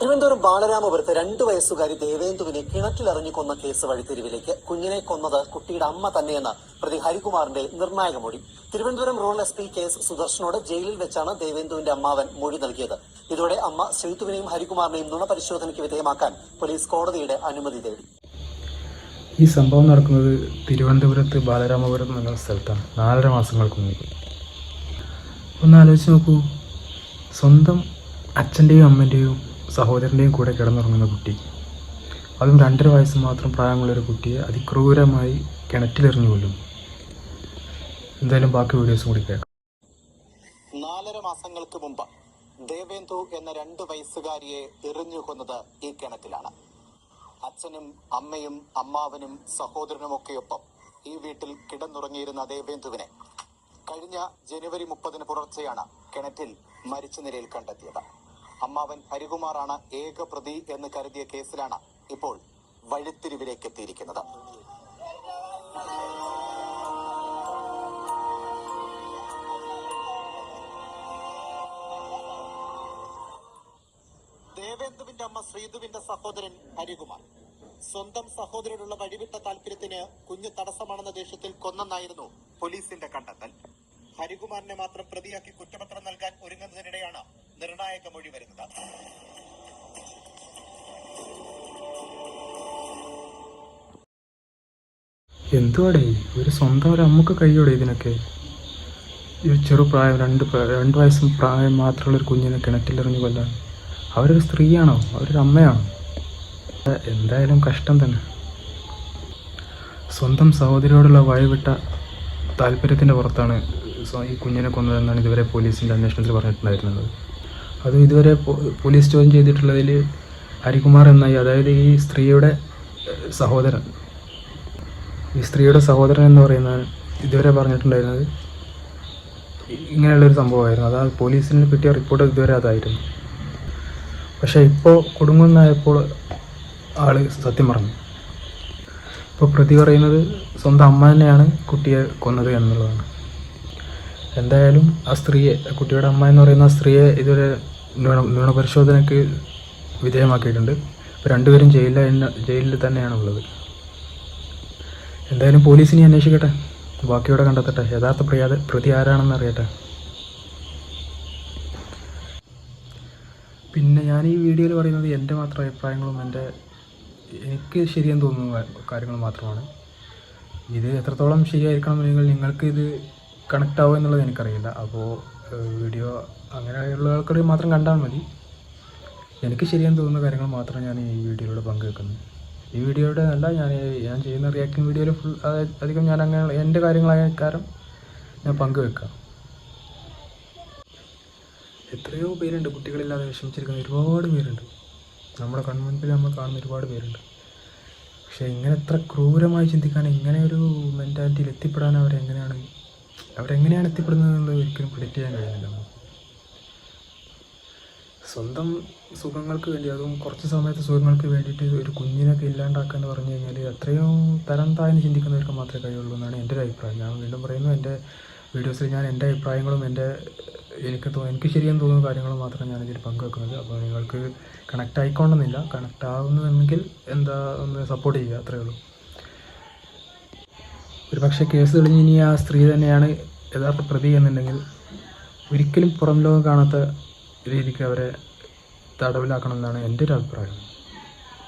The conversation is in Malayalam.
തിരുവനന്തപുരം ബാലരാമപുരത്ത് 2 വയസ്സുകാരി ദേവേന്ദുവിനെ കിണറ്റിലെറിഞ്ഞു കൊന്ന കേസ് വഴിത്തിരിവിലേക്ക്. കുഞ്ഞിനെ കൊന്നത് കുട്ടിയുടെ അമ്മ തന്നെയെന്ന് പ്രതി ഹരികുമാറിന്റെ നിർണായക മൊഴി. തിരുവനന്തപുരം റൂറൽ SP KS സുദർശനോട് ജയിലിൽ വെച്ചാണ് ദേവേന്ദുവിന്റെ അമ്മാവൻ മൊഴി നൽകിയത്. ഇതോടെ അമ്മ ശ്രീതുവിനെയും ഹരികുമാറിനെയും നുണപരിശോധനയ്ക്ക് വിധേയമാക്കാൻ പോലീസ് കോടതിയുടെ അനുമതി തേടി. ഈ സംഭവം നടക്കുന്നത് തിരുവനന്തപുരത്ത് ബാലരാമപുരം എന്ന സ്ഥലത്താണ്. 4.5 മാസങ്ങൾക്ക് മുമ്പ്. ഒന്ന് ആലോചിച്ച് നോക്കൂ, സ്വന്തം അച്ഛൻ്റെയും അമ്മൻ്റെയും സഹോദരൻ്റെയും കൂടെ കിടന്നുറങ്ങുന്ന കുട്ടി, അതും 2.5 വയസ്സ് മാത്രം പ്രായമുള്ളൊരു കുട്ടിയെ അതിക്രൂരമായി കിണറ്റിലെറിഞ്ഞു കൊല്ലും. എന്തായാലും ബാക്കി വീഡിയോസും കൂടി കേൾക്കാം. 4.5 മാസങ്ങൾക്ക് മുമ്പ് ദേവേന്ദു എന്ന 2 വയസ്സുകാരിയെ എറിഞ്ഞു കൊന്നത് ഈ കിണറ്റിലാണ്. അച്ഛനും അമ്മയും അമ്മാവനും സഹോദരനുമൊക്കെയൊപ്പം ഈ വീട്ടിൽ കിടന്നുറങ്ങിയിരുന്ന ദേവേന്ദുവിനെ കഴിഞ്ഞ ജനുവരി 30 പുലർച്ചെയാണ് കിണറ്റിൽ മരിച്ച നിലയിൽ കണ്ടെത്തിയത്. അമ്മാവൻ ഹരികുമാറാണ് ഏക പ്രതി എന്ന് കരുതിയ കേസിലാണ് ഇപ്പോൾ വഴിത്തിരിവിലേക്ക് എത്തിയിരിക്കുന്നത്. ദേവേന്ദുവിന്റെ അമ്മ ശ്രീതുവിന്റെ സഹോദരൻ ഹരികുമാർ സ്വന്തം സഹോദരനോടുള്ള വഴിവിട്ട താല്പര്യത്തിന് കുഞ്ഞ് തടസ്സമാണെന്ന ദേഷ്യത്തിൽ കൊന്നെന്നായിരുന്നു പോലീസിന്റെ കണ്ടെത്തൽ. ഹരികുമാറിനെ മാത്രം പ്രതിയാക്കി കുറ്റപത്രം നൽകാൻ ഒരുങ്ങുന്നതിനിടെയാണ് നിർണായക മൊഴി വരുന്നത്. എന്തുവാടേ, ഒരു സ്വന്തം ഒരു അമ്മക്ക് കഴിയോടെ ഇതിനൊക്കെ? ഒരു ചെറുപ്രായം 2 വയസ്സും പ്രായം മാത്രമുള്ളൊരു കുഞ്ഞിനെ കിണറ്റിലെറിഞ്ഞു കൊല്ലാൻ. അവരൊരു സ്ത്രീയാണോ? അവരൊരു അമ്മയാണോ? എന്തായാലും കഷ്ടം തന്നെ. സ്വന്തം സഹോദരിയോടുള്ള വഴിവിട്ട താല്പര്യത്തിൻ്റെ പുറത്താണ് ഈ കുഞ്ഞിനെ കൊന്നതെന്നാണ് ഇതുവരെ പോലീസിൻ്റെ അന്വേഷണത്തിൽ പറഞ്ഞിട്ടുണ്ടായിരുന്നത്. അതും ഇതുവരെ പോലീസ് ചോദ്യം ചെയ്തിട്ടുള്ളതിൽ ഹരികുമാർ എന്നായി, അതായത് ഈ സ്ത്രീയുടെ സഹോദരൻ എന്ന് പറയുന്നത് ഇതുവരെ പറഞ്ഞിട്ടുണ്ടായിരുന്നത് ഇങ്ങനെയുള്ളൊരു സംഭവമായിരുന്നു. അതായത് പോലീസിന് കിട്ടിയ റിപ്പോർട്ട് ഇതുവരെ അതായിരുന്നു. പക്ഷേ ഇപ്പോൾ കുടുങ്ങുന്നായപ്പോൾ ആൾ സത്യം പറഞ്ഞു. ഇപ്പോൾ പ്രതി പറയുന്നത് സ്വന്തം അമ്മ തന്നെയാണ് കുട്ടിയെ കൊന്നത് എന്നുള്ളതാണ്. എന്തായാലും ആ സ്ത്രീയെ, കുട്ടിയുടെ അമ്മ എന്ന് പറയുന്ന ആ സ്ത്രീയെ ഇതുവരെ നുണപരിശോധനയ്ക്ക് വിധേയമാക്കിയിട്ടുണ്ട്. ഇപ്പോൾ 2 പേരും ജയിലിൽ തന്നെയാണ് ഉള്ളത്. എന്തായാലും പോലീസിനെ അന്വേഷിക്കട്ടെ, ബാക്കിയോടെ കണ്ടെത്തട്ടെ, യഥാർത്ഥ പ്രതി ആരാണെന്ന് അറിയട്ടെ. പിന്നെ ഞാൻ ഈ വീഡിയോയിൽ പറയുന്നത് എൻ്റെ മാത്രം അഭിപ്രായങ്ങളും എനിക്ക് ശരിയെന്ന് തോന്നുന്ന കാര്യങ്ങൾ മാത്രമാണ്. ഇത് എത്രത്തോളം ശരിയായിരിക്കണമെങ്കിൽ നിങ്ങൾക്ക് ഇത് കണക്റ്റ് ആവുക എന്നുള്ളത് എനിക്കറിയില്ല. അപ്പോൾ വീഡിയോ അങ്ങനെയുള്ള ആൾക്കാർ മാത്രം കണ്ടാൽ മതി. എനിക്ക് ശരിയെന്ന് തോന്നുന്ന കാര്യങ്ങൾ മാത്രം ഞാൻ ഈ വീഡിയോയിലൂടെ പങ്കുവെക്കുന്നു. ഈ വീഡിയോയുടെ അല്ല, ഞാൻ ചെയ്യുന്ന റിയാക്ടിങ് വീഡിയോയിൽ അധികം ഞാൻ അങ്ങനെ എൻ്റെ കാര്യങ്ങളായ കാരണം ഞാൻ പങ്കുവെക്കാം. എത്രയോ പേരുണ്ട് കുട്ടികളില്ലാതെ വിഷമിച്ചിരിക്കുന്ന, ഒരുപാട് പേരുണ്ട്. നമ്മുടെ കൺമുൻപിൽ നമ്മൾ കാണുന്ന ഒരുപാട് പേരുണ്ട്. പക്ഷേ ഇങ്ങനെ എത്ര ക്രൂരമായി ചിന്തിക്കാൻ, ഇങ്ങനെ ഒരു മെൻറ്റാലിറ്റിയിൽ എത്തിപ്പെടാൻ അവരെങ്ങനെയാണ് എത്തിപ്പെടുന്നത് എന്നുള്ളത് ഒരിക്കലും പ്രെഡിക്റ്റ് ചെയ്യാൻ കഴിയുന്നില്ല. സ്വന്തം സുഖങ്ങൾക്ക് വേണ്ടി, അതും കുറച്ച് സമയത്തെ സുഖങ്ങൾക്ക് വേണ്ടിയിട്ട് ഒരു കുഞ്ഞിനൊക്കെ ഇല്ലാണ്ടാക്കുക എന്ന് പറഞ്ഞു കഴിഞ്ഞാൽ എത്രയോ തരം താഴ്ന്ന് ചിന്തിക്കുന്നവർക്ക് മാത്രമേ കഴിയുള്ളൂ എന്നാണ് എൻ്റെ ഒരു അഭിപ്രായം. ഞാൻ വീണ്ടും പറയുന്നു, എൻ്റെ വീഡിയോസിൽ ഞാൻ എൻ്റെ അഭിപ്രായങ്ങളും എനിക്ക് ശരിയെന്ന് തോന്നുന്ന കാര്യങ്ങളും മാത്രം ഞാനിതിൽ പങ്കുവെക്കുന്നത്. അപ്പോൾ നിങ്ങൾക്ക് കണക്റ്റ് ആയിക്കൊണ്ടെന്നില്ല, കണക്റ്റ് ആവുന്നതെങ്കിൽ ഒന്ന് സപ്പോർട്ട് ചെയ്യുക, അത്രയേ ഉള്ളൂ. ഒരു പക്ഷേ കേസ് തെളിഞ്ഞ് ഇനി ആ സ്ത്രീ തന്നെയാണ് യഥാർത്ഥ പ്രതി എന്നുണ്ടെങ്കിൽ ഒരിക്കലും പുറം ലോകം കാണാത്ത രീതിക്ക് അവരെ തടവിലാക്കണമെന്നാണ് എൻ്റെ ഒരു അഭിപ്രായം.